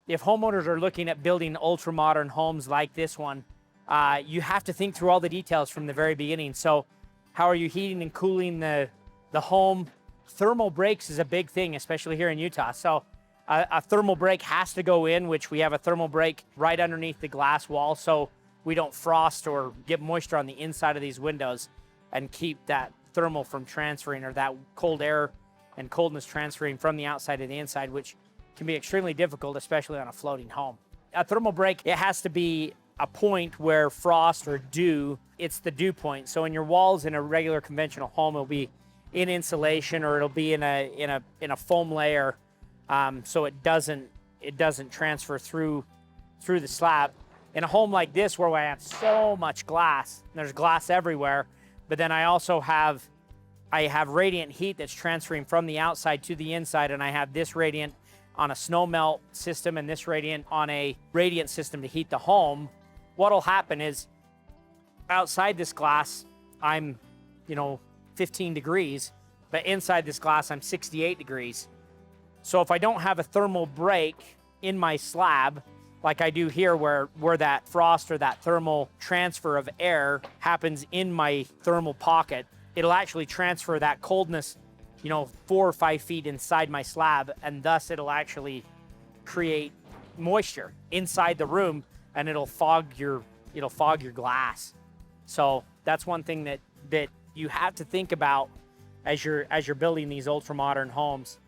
if homeowners are looking at building ultra modern homes like this one, you have to think through all the details from the very beginning. So how are you heating and cooling the home? Thermal breaks is a big thing, especially here in Utah. So a thermal break has to go in, which we have a thermal break right underneath the glass wall, so we don't frost or get moisture on the inside of these windows and keep that thermal from transferring, or that cold air and coldness transferring from the outside to the inside, which can be extremely difficult, especially on a floating home. A thermal break, it has to be a point where frost or dew, it's the dew point. So in your walls in a regular conventional home, it'll be in insulation, or it'll be in a foam layer, so it doesn't transfer through the slab. In a home like this, where I have so much glass, there's glass everywhere, but then I also have radiant heat that's transferring from the outside to the inside, and I have this radiant on a snow melt system and this radiant on a radiant system to heat the home. What'll happen is, outside this glass, I'm 15 degrees, but inside this glass, I'm 68 degrees. So if I don't have a thermal break in my slab, like I do here, where that frost or that thermal transfer of air happens in my thermal pocket, it'll actually transfer that coldness 4 or 5 feet inside my slab, and thus it'll actually create moisture inside the room, and it'll fog your glass. So that's one thing that you have to think about as you're building these ultra modern homes.